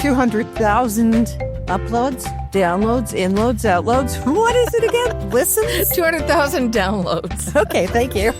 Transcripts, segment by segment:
200,000 uploads, downloads, inloads, outloads. What is it again? Listens? 200,000 downloads. Okay, thank you.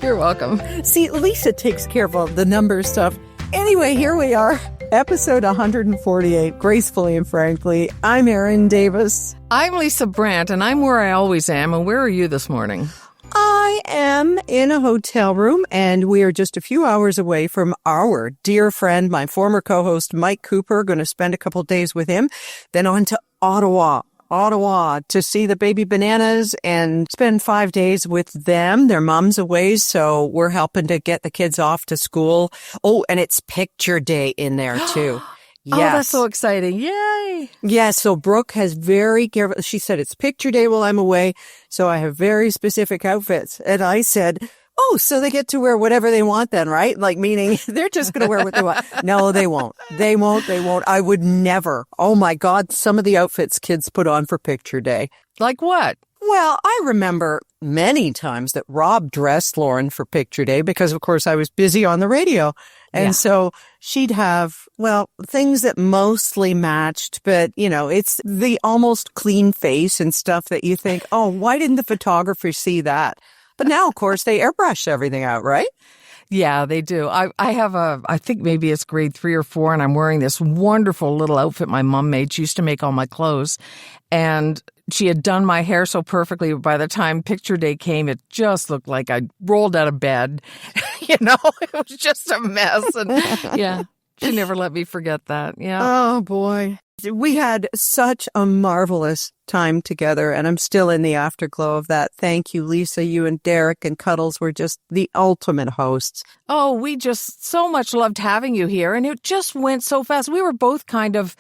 You're welcome. See, Lisa takes care of all the number stuff. Anyway, here we are. Episode 148, Gracefully and Frankly. I'm Erin Davis. I'm Lisa Brandt, and I'm where I always am. And where are you this morning? I am in a hotel room, and we are just a few hours away from our dear friend, my former co-host, Mike Cooper. Going to spend a couple of days with him. Then on to Ottawa to see the baby bananas and spend 5 days with them. Their mom's away, so we're helping to get the kids off to school. Oh, and it's picture day in there, too. Yes. Oh, that's so exciting. Yay. Yeah, so Brooke has very careful. She said, it's picture day while I'm away, so I have very specific outfits. And I said, oh, so they get to wear whatever they want then, right? Like, meaning they're just going to wear what they want. No, they won't. They won't. I would never. Oh, my God, some of the outfits kids put on for picture day. Like what? Well, I remember many times that Rob dressed Lauren for picture day because, of course, I was busy on the radio. And so she'd have, well, things that mostly matched, but, you know, it's the almost clean face and stuff that you think, oh, why didn't the photographer see that? But now, of course, they airbrush everything out, right? Yeah, they do. I have I think maybe it's grade 3 or 4, and I'm wearing this wonderful little outfit my mom made. She used to make all my clothes, and she had done my hair so perfectly. By the time picture day came, it just looked like I rolled out of bed. You know, it was just a mess. And yeah, she never let me forget that. Yeah. Oh, boy. We had such a marvelous time together, and I'm still in the afterglow of that. Thank you, Lisa. You and Derek and Cuddles were just the ultimate hosts. Oh, we just so much loved having you here, and it just went so fast. We were both kind of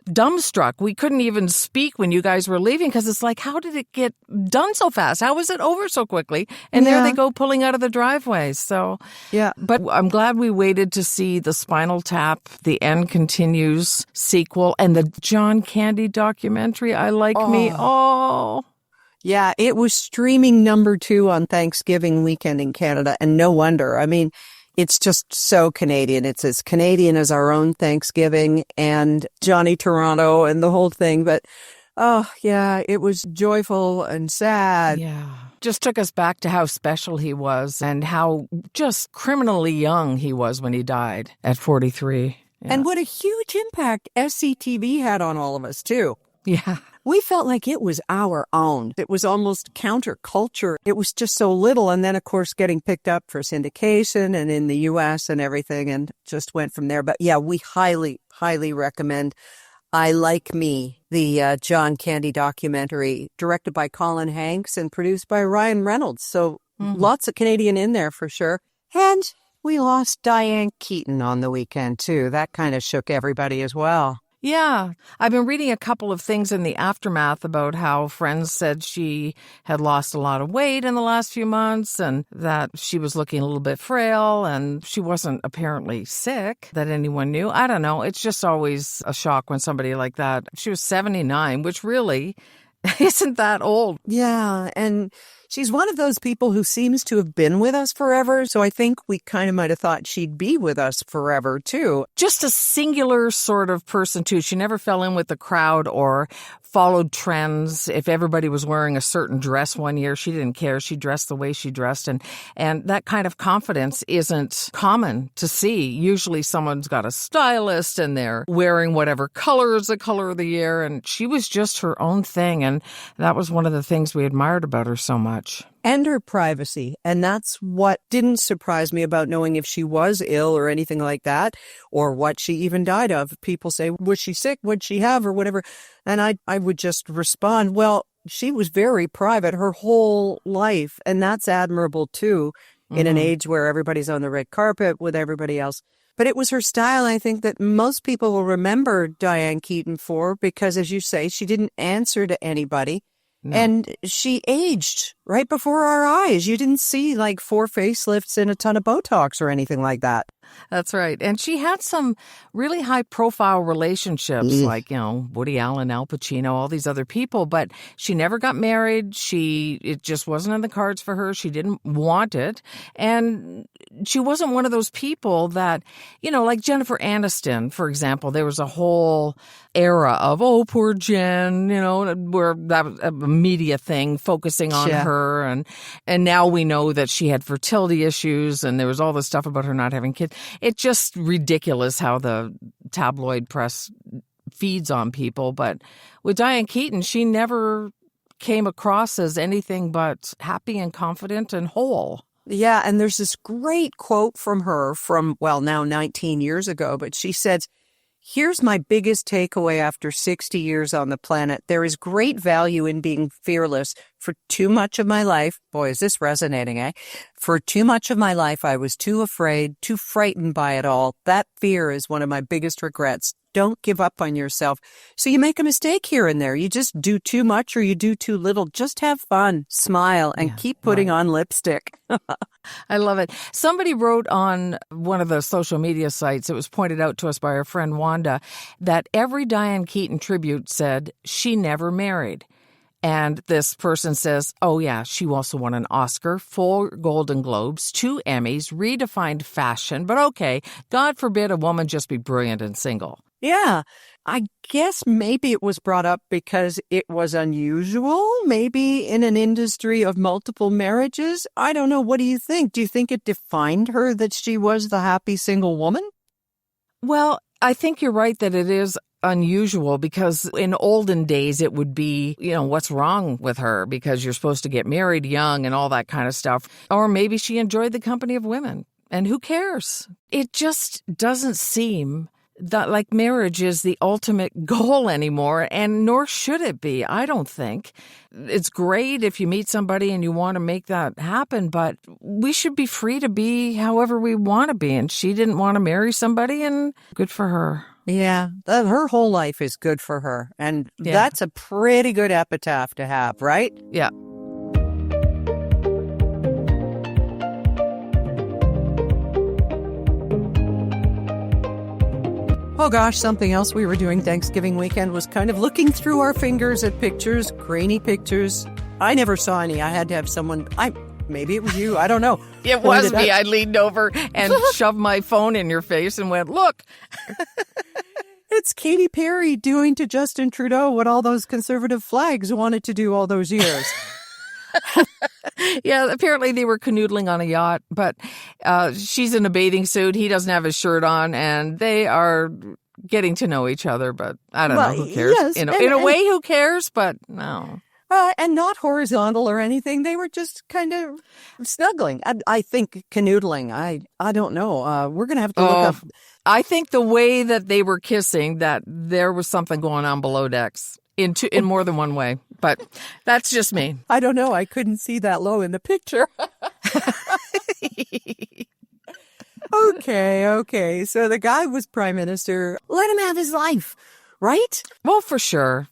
dumbstruck. We couldn't even speak when you guys were leaving because it's like, how did it get done so fast? How was it over so quickly? And there they go pulling out of the driveway. So, yeah. But I'm glad we waited to see the Spinal Tap, The End Continues sequel, and the John Candy documentary, I Like Me. Oh. Yeah, it was streaming number 2 on Thanksgiving weekend in Canada, and no wonder. I mean, it's just so Canadian. It's as Canadian as our own Thanksgiving and Johnny Toronto and the whole thing. But, oh, yeah, it was joyful and sad. Yeah. Just took us back to how special he was and how just criminally young he was when he died at 43. Yeah. And what a huge impact SCTV had on all of us, too. Yeah. We felt like it was our own. It was almost counterculture. It was just so little. And then, of course, getting picked up for syndication and in the U.S. and everything, and just went from there. But yeah, we highly, highly recommend I Like Me, the John Candy documentary, directed by Colin Hanks and produced by Ryan Reynolds. So lots of Canadian in there for sure. And we lost Diane Keaton on the weekend, too. That kind of shook everybody as well. Yeah. I've been reading a couple of things in the aftermath about how friends said she had lost a lot of weight in the last few months and that she was looking a little bit frail and she wasn't apparently sick that anyone knew. I don't know. It's just always a shock when somebody like that. She was 79, which really isn't that old. Yeah. And she's one of those people who seems to have been with us forever. So I think we kind of might have thought she'd be with us forever, too. Just a singular sort of person, too. She never fell in with the crowd or followed trends. If everybody was wearing a certain dress one year, she didn't care. She dressed the way she dressed. And that kind of confidence isn't common to see. Usually someone's got a stylist and they're wearing whatever color is the color of the year. And she was just her own thing. And that was one of the things we admired about her so much. And her privacy. And that's what didn't surprise me about knowing if she was ill or anything like that, or what she even died of. People say, was she sick? What'd she have? Or whatever. And I would just respond, well, she was very private her whole life. And that's admirable, too, in an age where everybody's on the red carpet with everybody else. But it was her style, I think, that most people will remember Diane Keaton for, because, as you say, she didn't answer to anybody. No. And she aged right before our eyes. You didn't see like 4 facelifts and a ton of Botox or anything like that. That's right. And she had some really high-profile relationships like, Woody Allen, Al Pacino, all these other people, but she never got married. It just wasn't in the cards for her. She didn't want it. And she wasn't one of those people that, like Jennifer Aniston, for example, there was a whole era of, oh, poor Jen, where that was a media thing focusing on her. And now we know that she had fertility issues and there was all this stuff about her not having kids. It's just ridiculous how the tabloid press feeds on people. But with Diane Keaton, she never came across as anything but happy and confident and whole. Yeah, and there's this great quote from her from, now 19 years ago, but she said, "Here's my biggest takeaway after 60 years on the planet. There is great value in being fearless. For too much of my life," boy, is this resonating, eh? "For too much of my life, I was too afraid, too frightened by it all. That fear is one of my biggest regrets. Don't give up on yourself." So you make a mistake here and there. You just do too much or you do too little. Just have fun, smile, and keep putting on lipstick. I love it. Somebody wrote on one of the social media sites, it was pointed out to us by our friend Wanda, that every Diane Keaton tribute said she never married. And this person says, oh, yeah, she also won an Oscar, 4 Golden Globes, 2 Emmys, redefined fashion. But okay, God forbid a woman just be brilliant and single. Yeah, I guess maybe it was brought up because it was unusual, maybe in an industry of multiple marriages. I don't know. What do you think? Do you think it defined her that she was the happy single woman? Well, I think you're right that it is unusual because in olden days it would be, what's wrong with her because you're supposed to get married young and all that kind of stuff. Or maybe she enjoyed the company of women. And who cares? It just doesn't seem that like marriage is the ultimate goal anymore, and nor should it be, I don't think. It's great if you meet somebody and you want to make that happen, but we should be free to be however we want to be. And she didn't want to marry somebody, and good for her. Yeah, her whole life is good for her. And that's a pretty good epitaph to have, right? Yeah. Oh gosh, something else we were doing Thanksgiving weekend was kind of looking through our fingers at pictures, grainy pictures. I never saw any. I had to have someone, maybe it was you, I don't know. It was me. I leaned over and shoved my phone in your face and went, look. It's Katy Perry doing to Justin Trudeau what all those conservative flags wanted to do all those years. Yeah, apparently they were canoodling on a yacht, but she's in a bathing suit. He doesn't have his shirt on, and they are getting to know each other, but I don't know. Who cares? Yes, in a way, who cares? But no. And not horizontal or anything. They were just kind of snuggling. I think canoodling. I don't know. We're going to have to look up. I think the way that they were kissing, that there was something going on below decks in more than one way. But that's just me. I don't know. I couldn't see that low in the picture. Okay. So the guy was prime minister. Let him have his life. Right? Well, for sure.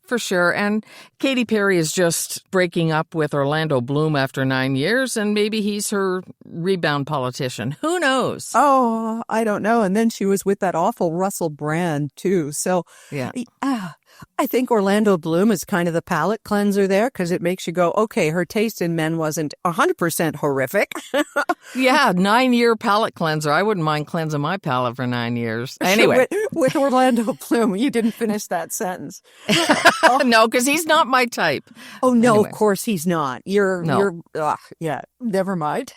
And Katy Perry is just breaking up with Orlando Bloom after 9 years, and maybe he's her rebound politician. Who knows? Oh, I don't know. And then she was with that awful Russell Brand, too. So, yeah. I think Orlando Bloom is kind of the palate cleanser there because it makes you go, okay, her taste in men wasn't 100% horrific. Yeah, 9-year palate cleanser. I wouldn't mind cleansing my palate for 9 years. Anyway. with Orlando Bloom, you didn't finish that sentence. No, because he's not my type. Oh, no, anyway. Of course he's not. You're never mind.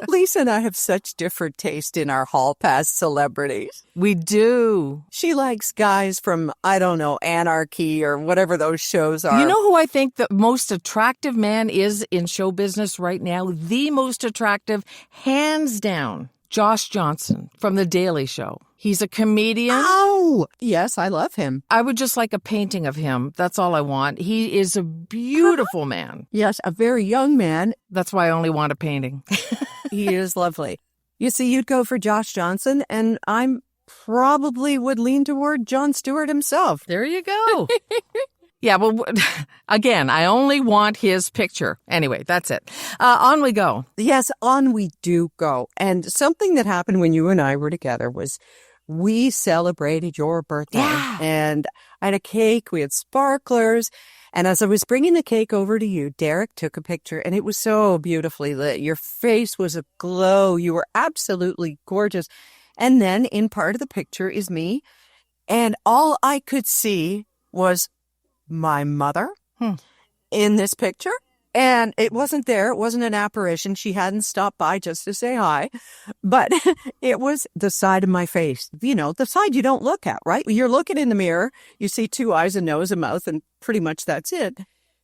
Lisa and I have such different taste in our hall pass celebrities. We do. She likes guys from, I don't know, Anarchy or whatever those shows are. You know who I think the most attractive man is in show business right now? The most attractive, hands down, Josh Johnson from The Daily Show. He's a comedian. Oh, yes, I love him. I would just like a painting of him. That's all I want. He is a beautiful man. Yes, a very young man. That's why I only want a painting. He is lovely. You see, you'd go for Josh Johnson, and I probably would lean toward Jon Stewart himself. There you go. Yeah, well, again, I only want his picture. Anyway, that's it. On we go. Yes, on we do go. And something that happened when you and I were together was we celebrated your birthday. Yeah. And I had a cake, we had sparklers. And as I was bringing the cake over to you, Derek took a picture and it was so beautifully lit. Your face was aglow. You were absolutely gorgeous. And then in part of the picture is me. And all I could see was my mother in this picture. And it wasn't there. It wasn't an apparition. She hadn't stopped by just to say hi. But it was the side of my face. You know, the side you don't look at, right? You're looking in the mirror. You see 2 eyes, a nose, a mouth, and pretty much that's it.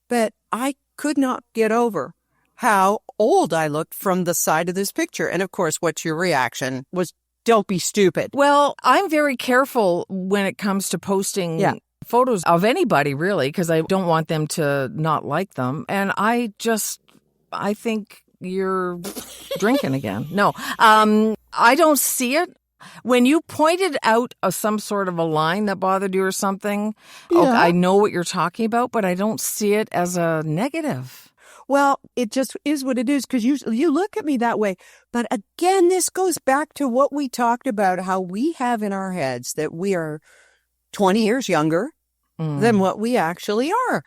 But I could not get over how old I looked from the side of this picture. And of course, what's your reaction was, don't be stupid. Well, I'm very careful when it comes to posting photos of anybody, really, because I don't want them to not like them. And I think you're drinking again. No, I don't see it. When you pointed out some sort of a line that bothered you or something, okay, I know what you're talking about, but I don't see it as a negative. Well, it just is what it is because you look at me that way. But again, this goes back to what we talked about, how we have in our heads that we are 20 years younger than what we actually are.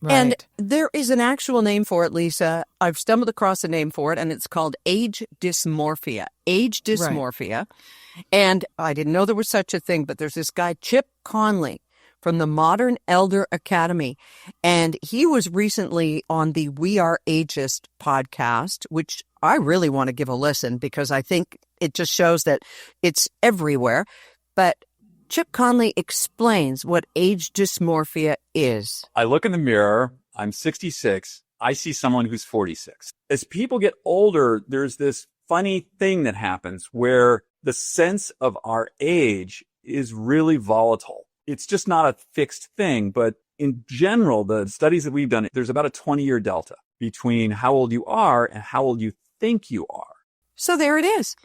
Right. And there is an actual name for it, Lisa. I've stumbled across a name for it, and it's called age dysmorphia. Age dysmorphia. Right. And I didn't know there was such a thing, but there's this guy, Chip Conley, from the Modern Elder Academy. And he was recently on the We Are Ageist podcast, which I really want to give a listen because I think it just shows that it's everywhere. But Chip Conley explains what age dysmorphia is. I look in the mirror, I'm 66, I see someone who's 46. As people get older, there's this funny thing that happens where the sense of our age is really volatile. It's just not a fixed thing, but in general, the studies that we've done, there's about a 20-year delta between how old you are and how old you think you are. So there it is.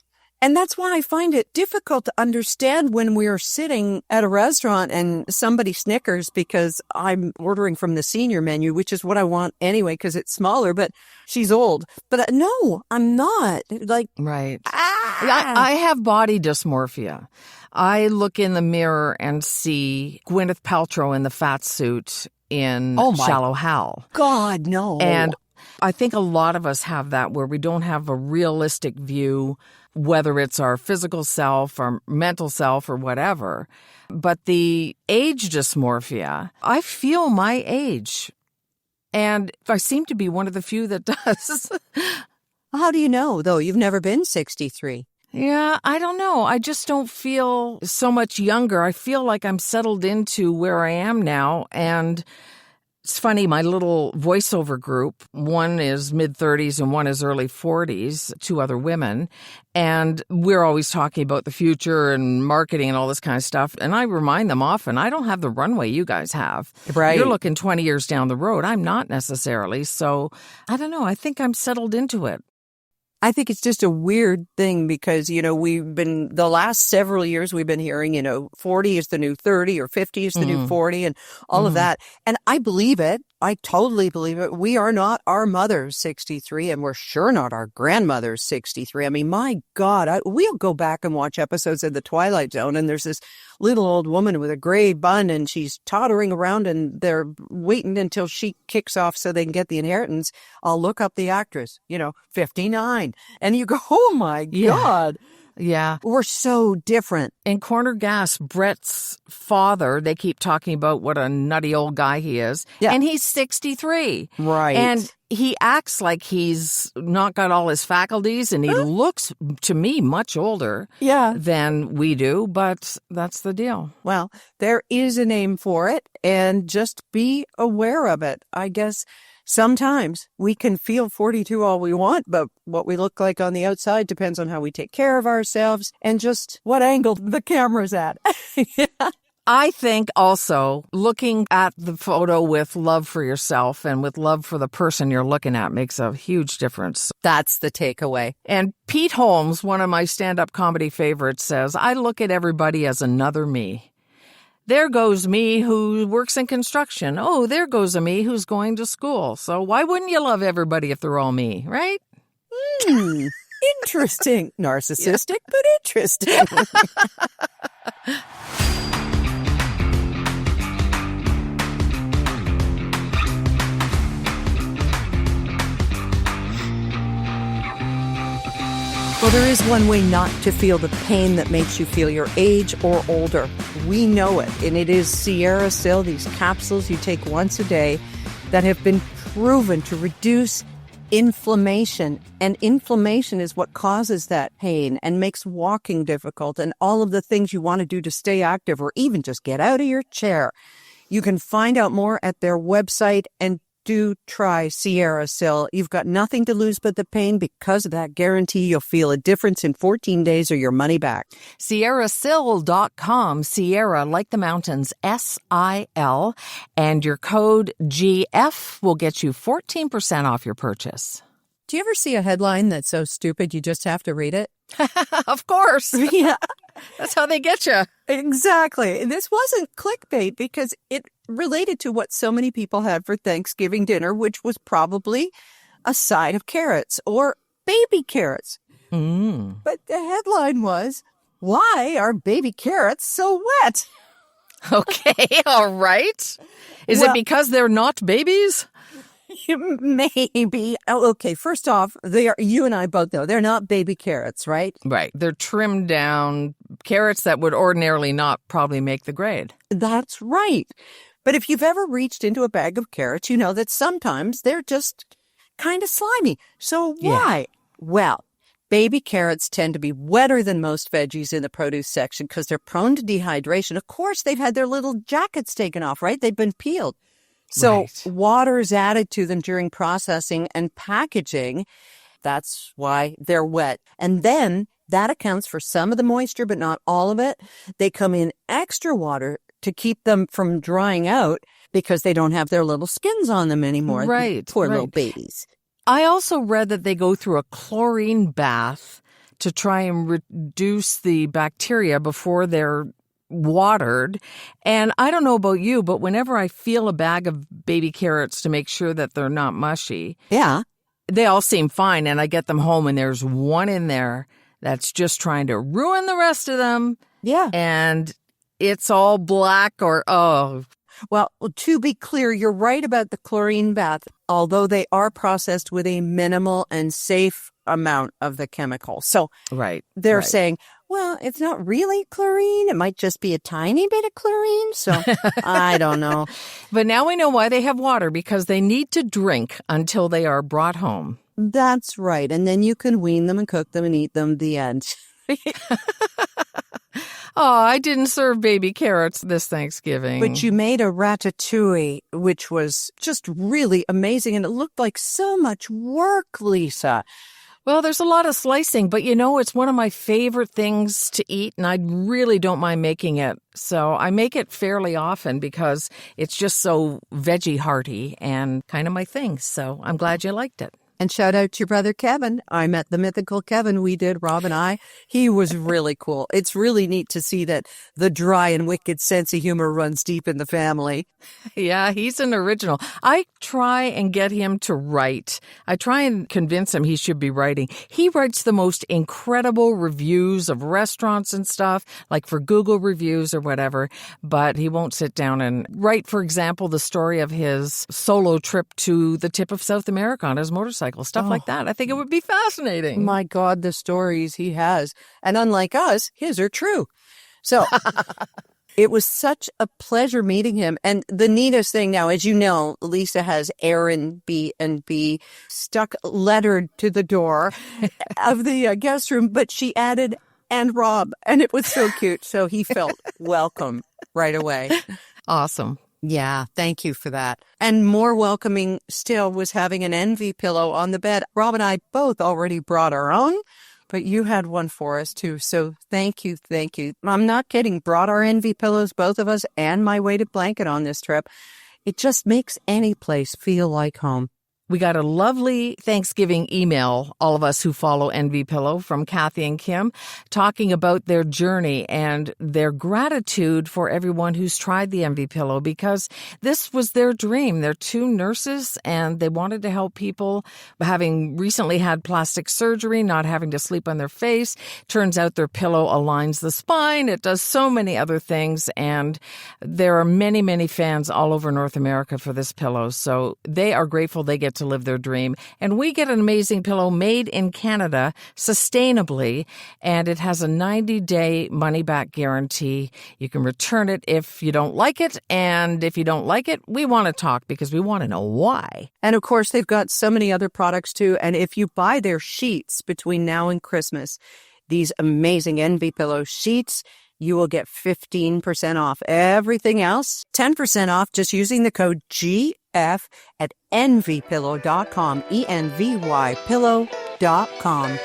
And that's why I find it difficult to understand when we are sitting at a restaurant and somebody snickers because I'm ordering from the senior menu, which is what I want anyway because it's smaller, but she's old. But no, I'm not. Like, right. I have body dysmorphia. I look in the mirror and see Gwyneth Paltrow in the fat suit in Shallow Hal. God, no. And I think a lot of us have that where we don't have a realistic view, whether it's our physical self or mental self or whatever. But the age dysmorphia, I feel my age. And I seem to be one of the few that does. How do you know, though? You've never been 63. Yeah, I don't know. I just don't feel so much younger. I feel like I'm settled into where I am now. And it's funny, my little voiceover group, one is mid-30s and one is early 40s, 2 other women. And we're always talking about the future and marketing and all this kind of stuff. And I remind them often, I don't have the runway you guys have. Right. You're looking 20 years down the road. I'm not necessarily. So I don't know. I think I'm settled into it. I think it's just a weird thing because, you know, the last several years we've been hearing, you know, 40 is the new 30 or 50 is the new 40 and all of that. And I believe it. I totally believe it. We are not our mother's 63 and we're sure not our grandmother's 63. I mean, my God, we'll go back and watch episodes of The Twilight Zone and there's this little old woman with a gray bun and she's tottering around and they're waiting until she kicks off so they can get the inheritance. I'll look up the actress, 59. And you go, oh my God. Yeah. We're so different. In Corner Gas, Brett's father, they keep talking about what a nutty old guy he is. Yeah. And he's 63. Right. And he acts like he's not got all his faculties and he looks, to me, much older than we do. But that's the deal. Well, there is a name for it and just be aware of it. I guess sometimes we can feel 42 all we want, but what we look like on the outside depends on how we take care of ourselves and just what angle the camera's at. I think also looking at the photo with love for yourself and with love for the person you're looking at makes a huge difference. That's the takeaway. And Pete Holmes, one of my stand-up comedy favorites, says, I look at everybody as another me. there goes me who works in construction. Oh, there goes a me who's going to school. So why wouldn't you love everybody if they're all me, right? Interesting. Narcissistic, but interesting. Well, there is one way not to feel the pain that makes you feel your age or older. We know it, and it is Sierra Sil, these capsules you take once a day that have been proven to reduce inflammation. And inflammation is what causes that pain and makes walking difficult and all of the things you want to do to stay active or even just get out of your chair. You can find out more at their website, and do try Sierra Sil. You've got nothing to lose but the pain. Because of that guarantee, you'll feel a difference in 14 days or your money back. SierraSil.com, Sierra, like the mountains, S-I-L, and your code GF will get you 14% off your purchase. Do you ever see a headline that's so stupid you just have to read it? Of course. Yeah. That's how they get you. Exactly. And this wasn't clickbait because it related to what so many people had for Thanksgiving dinner, which was probably a side of carrots or baby carrots. But the headline was, "Why are baby carrots so wet?" Okay, all right. Is it because they're not babies? Maybe. Oh, okay, first off, they are. You and I both know they're not baby carrots, right? Right. They're trimmed down carrots that would ordinarily not probably make the grade. That's right. But if you've ever reached into a bag of carrots, you know that sometimes they're just kind of slimy. So why? Yeah. Well, baby carrots tend to be wetter than most veggies in the produce section because they're prone to dehydration. Of course, they've had their little jackets taken off, right? They've been peeled. So water is added to them during processing and packaging. That's why they're wet. And then that accounts for some of the moisture, but not all of it. They come in extra water to keep them from drying out because they don't have their little skins on them anymore. Right. Poor little babies. I also read that they go through a chlorine bath to try and reduce the bacteria before they're watered. And I don't know about you, but whenever I feel a bag of baby carrots to make sure that they're not mushy, they all seem fine. And I get them home and there's one in there that's just trying to ruin the rest of them. Yeah. And it's all black or, Well, to be clear, you're right about the chlorine bath, although they are processed with a minimal and safe amount of the chemical. So they're saying, well, it's not really chlorine. It might just be a tiny bit of chlorine. So I don't know. But now we know why they have water, because they need to drink until they are brought home. That's right. And then you can wean them and cook them and eat them. The end. Oh, I didn't serve baby carrots this Thanksgiving. But you made a ratatouille, which was just really amazing. And it looked like so much work, Lisa. Well, there's a lot of slicing, but it's one of my favorite things to eat, and I really don't mind making it. So I make it fairly often because it's just so veggie hearty and kind of my thing. So I'm glad you liked it. And shout out to your brother, Kevin. I met the mythical Kevin. We did, Rob and I. He was really cool. It's really neat to see that the dry and wicked sense of humor runs deep in the family. Yeah, he's an original. I try and get him to write. I try and convince him he should be writing. He writes the most incredible reviews of restaurants and stuff, like for Google reviews or whatever, but he won't sit down and write, for example, the story of his solo trip to the tip of South America on his motorcycle. Stuff like that. I think it would be fascinating. My God, the stories he has. And unlike us, his are true. So it was such a pleasure meeting him. And the neatest thing now, as you know, Lisa has Aaron B&B stuck lettered to the door of the guest room, but she added, and Rob. And it was so cute. So he felt welcome right away. Awesome. Yeah, thank you for that. And more welcoming still was having an envy pillow on the bed. Rob and I both already brought our own, but you had one for us too. So thank you, thank you. I'm not kidding. Brought our envy pillows, both of us, and my weighted blanket on this trip. It just makes any place feel like home. We got a lovely Thanksgiving email, all of us who follow Envy Pillow, from Kathy and Kim, talking about their journey and their gratitude for everyone who's tried the Envy Pillow, because this was their dream. They're two nurses and they wanted to help people having recently had plastic surgery, not having to sleep on their face. Turns out their pillow aligns the spine. It does so many other things. And there are many, many fans all over North America for this pillow. So they are grateful they get to live their dream. And we get an amazing pillow made in Canada sustainably, and it has a 90-day money-back guarantee. You can return it if you don't like it, and if you don't like it, we want to talk because we want to know why. And of course, they've got so many other products too. And if you buy their sheets between now and Christmas, these amazing Envy Pillow sheets, you will get 15% off. Everything else, 10% off just using the code GF at envypillow.com, ENVY pillow.com.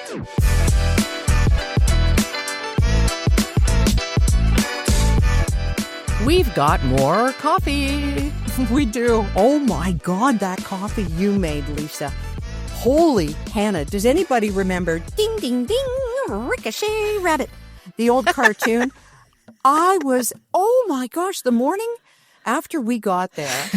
We've got more coffee. We do. Oh my God, that coffee you made, Lisa. Holy Hannah. Does anybody remember Ding, Ding, Ding, Ricochet Rabbit? The old cartoon. Oh my gosh, the morning after we got there,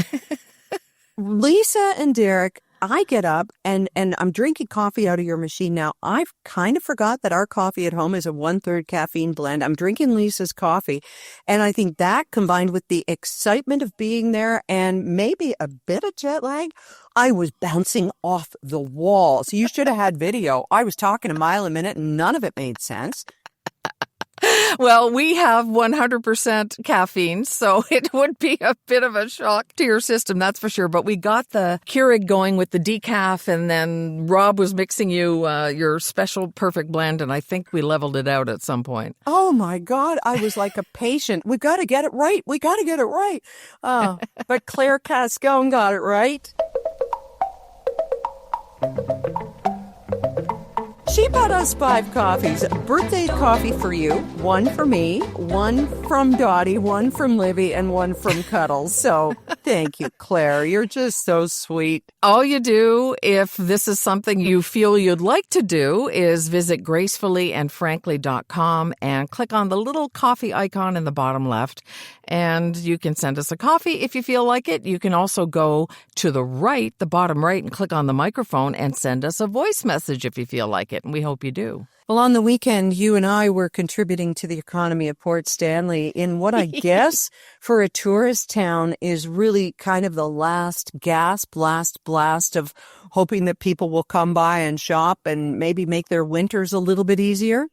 Lisa and Derek, I get up and I'm drinking coffee out of your machine now. I've kind of forgot that our coffee at home is a 1/3 caffeine blend. I'm drinking Lisa's coffee. And I think that combined with the excitement of being there and maybe a bit of jet lag, I was bouncing off the walls. You should have had video. I was talking a mile a minute and none of it made sense. Well, we have 100% caffeine, so it would be a bit of a shock to your system, that's for sure. But we got the Keurig going with the decaf, and then Rob was mixing you your special perfect blend, and I think we leveled it out at some point. Oh, my God. I was like a patient. We got to get it right. We got to get it right. But Claire Cascone got it right. She bought us 5 coffees. A birthday coffee for you, 1 for me, 1 from Dottie, 1 from Libby, and 1 from Cuddles. So thank you, Claire. You're just so sweet. All you do, if this is something you feel you'd like to do, is visit gracefullyandfrankly.com and click on the little coffee icon in the bottom left. And you can send us a coffee if you feel like it. You can also go to the right, the bottom right, and click on the microphone and send us a voice message if you feel like it. And we hope you do. Well, on the weekend, you and I were contributing to the economy of Port Stanley in what I guess for a tourist town is really kind of the last gasp, last blast of hoping that people will come by and shop and maybe make their winters a little bit easier.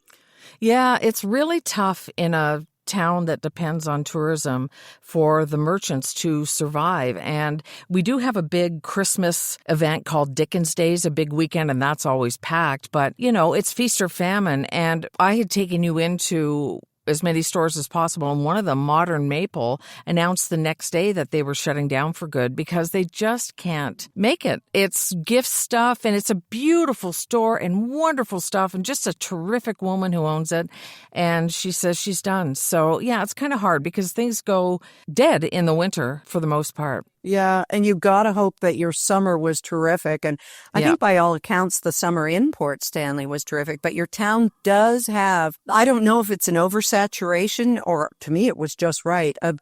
Yeah, it's really tough in a town that depends on tourism for the merchants to survive. And we do have a big Christmas event called Dickens Days, a big weekend, and that's always packed. But, you know, it's feast or famine. And I had taken you into as many stores as possible. And one of them, Modern Maple, announced the next day that they were shutting down for good because they just can't make it. It's gift stuff, and it's a beautiful store and wonderful stuff, and just a terrific woman who owns it. And she says she's done. So, yeah, it's kind of hard because things go dead in the winter for the most part. Yeah, and you got to hope that your summer was terrific. And I think by all accounts, the summer in Port Stanley was terrific. But your town does have, I don't know if it's an oversaturation or to me it was just right, of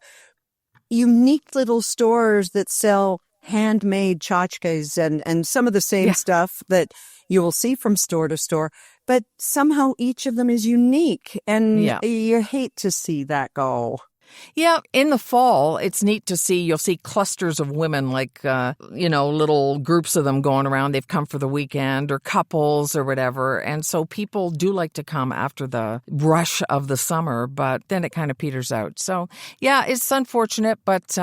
unique little stores that sell handmade tchotchkes and some of the same stuff that you will see from store to store. But somehow each of them is unique. And you hate to see that go. Yeah, in the fall, it's neat to see. You'll see clusters of women, like, little groups of them going around. They've come for the weekend or couples or whatever. And so people do like to come after the rush of the summer, but then it kind of peters out. So, yeah, it's unfortunate, but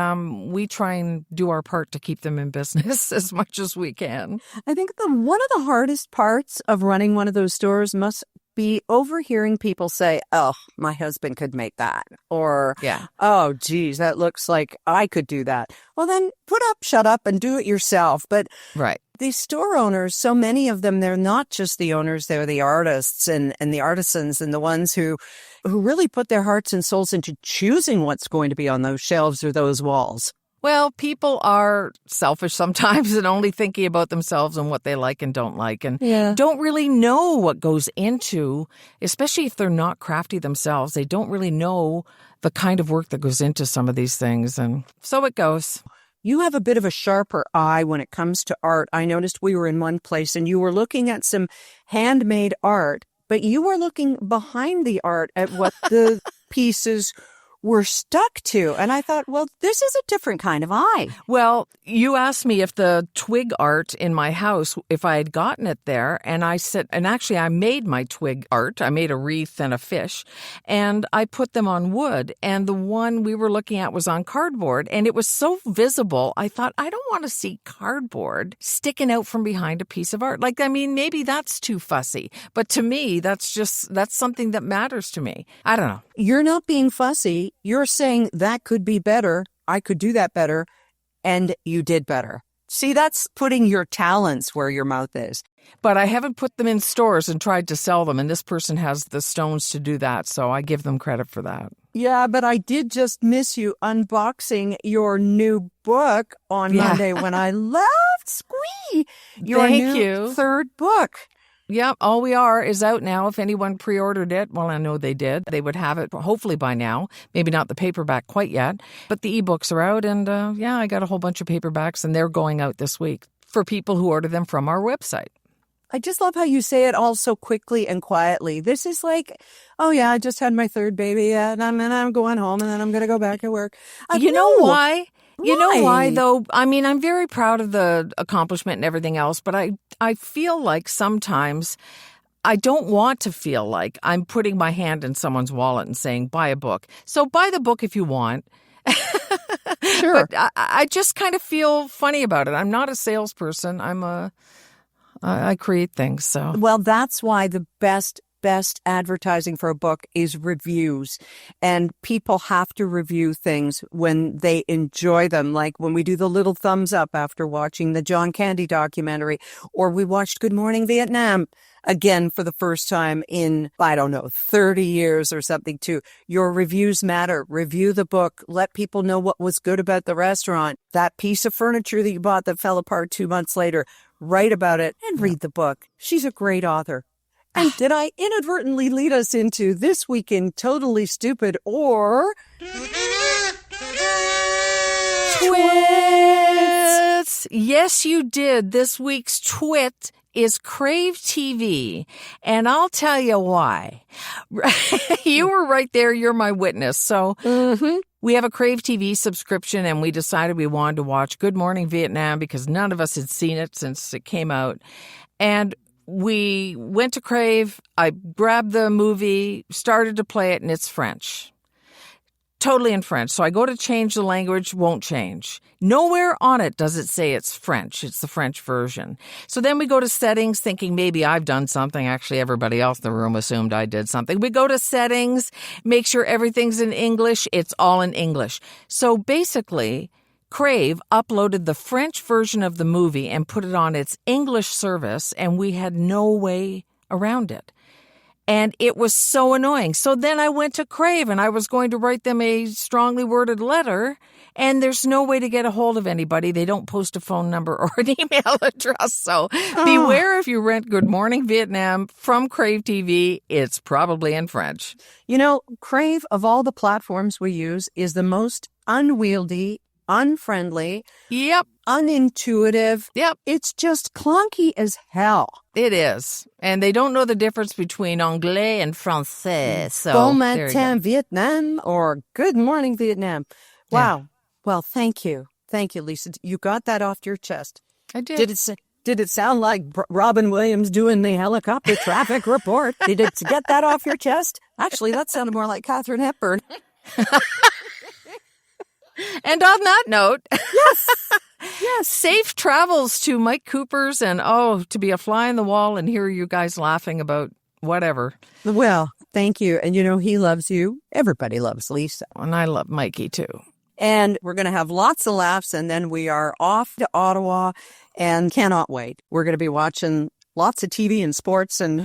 we try and do our part to keep them in business as much as we can. I think one of the hardest parts of running one of those stores must be overhearing people say, oh, my husband could make that. Or, oh, geez, that looks like I could do that. Well, then put up, shut up, and do it yourself. But these store owners, so many of them, they're not just the owners, they're the artists and the artisans and the ones who really put their hearts and souls into choosing what's going to be on those shelves or those walls. Well, people are selfish sometimes and only thinking about themselves and what they like and don't like, and don't really know what goes into, especially if they're not crafty themselves. They don't really know the kind of work that goes into some of these things, and so it goes. You have a bit of a sharper eye when it comes to art. I noticed we were in one place and you were looking at some handmade art, but you were looking behind the art at what the pieces were stuck to. And I thought, well, this is a different kind of eye. Well, you asked me if the twig art in my house, if I had gotten it there. And I said, and actually I made my twig art. I made a wreath and a fish and I put them on wood. And the one we were looking at was on cardboard and it was so visible. I thought, I don't want to see cardboard sticking out from behind a piece of art. Like, I mean, maybe that's too fussy, but to me, that's something that matters to me. I don't know. You're not being fussy. You're saying that could be better. I could do that better. And you did better. See, that's putting your talents where your mouth is. But I haven't put them in stores and tried to sell them. And this person has the stones to do that. So I give them credit for that. Yeah, but I did just miss you unboxing your new book on Monday when I loved Squee. Your new third book. Yep, All We Are is out now. If anyone pre-ordered it, well, I know they did. They would have it hopefully by now. Maybe not the paperback quite yet, but the ebooks are out. And I got a whole bunch of paperbacks and they're going out this week for people who order them from our website. I just love how you say it all so quickly and quietly. This is like, oh yeah, I just had my third baby and I'm going home and then I'm going to go back to work. You know why? You know why, though? I mean, I'm very proud of the accomplishment and everything else, but I feel like sometimes I don't want to feel like I'm putting my hand in someone's wallet and saying, buy a book. So buy the book if you want. Sure. But I just kind of feel funny about it. I'm not a salesperson. I create things. So well, that's why the best advertising for a book is reviews. And people have to review things when they enjoy them. Like when we do the little thumbs up after watching the John Candy documentary, or we watched Good Morning Vietnam again for the first time in, 30 years or something too. Your reviews matter. Review the book. Let people know what was good about the restaurant. That piece of furniture that you bought that fell apart 2 months later, write about it and read the book. She's a great author. And did I inadvertently lead us into This Week in Totally Stupid or Twits? Yes, you did. This week's twit is Crave TV. And I'll tell you why. You were right there. You're my witness. So we have a Crave TV subscription and we decided we wanted to watch Good Morning Vietnam because none of us had seen it since it came out. And we went to Crave, I grabbed the movie, started to play it, and it's French. Totally in French. So I go to change the language, won't change. Nowhere on it does it say it's French. It's the French version. So then we go to settings thinking maybe I've done something. Actually, everybody else in the room assumed I did something. We go to settings, make sure everything's in English. It's all in English. So basically, Crave uploaded the French version of the movie and put it on its English service, and we had no way around it. And it was so annoying. So then I went to Crave, and I was going to write them a strongly worded letter, and there's no way to get a hold of anybody. They don't post a phone number or an email address. So beware if you rent Good Morning Vietnam from Crave TV. It's probably in French. You know, Crave, of all the platforms we use, is the most unwieldy, unfriendly, unintuitive. It's just clunky as hell. It is. And they don't know the difference between anglais and français. So, Bon matin Vietnam or Good Morning Vietnam. Wow. Yeah. Well, thank you. Thank you, Lisa. You got that off your chest. I did. Did it sound like Robin Williams doing the helicopter traffic report? Did it get that off your chest? Actually, that sounded more like Katharine Hepburn. And on that note, yes, safe travels to Mike Cooper's and, to be a fly on the wall and hear you guys laughing about whatever. Well, thank you. And he loves you. Everybody loves Lisa. And I love Mikey too. And we're going to have lots of laughs and then we are off to Ottawa and cannot wait. We're going to be watching lots of TV and sports and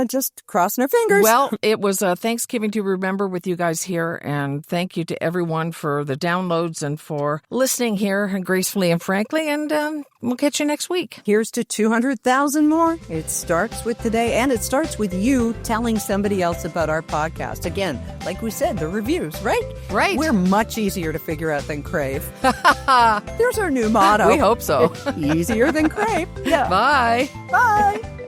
just crossing our fingers. Well, it was Thanksgiving to remember with you guys here, and thank you to everyone for the downloads and for listening here gracefully and frankly, and we'll catch you next week. Here's to 200,000 more. It starts with today, and it starts with you telling somebody else about our podcast. Again, like we said, the reviews, right? Right. We're much easier to figure out than Crave. There's our new motto. We hope so. Easier than Crave. Yeah. Bye. Bye.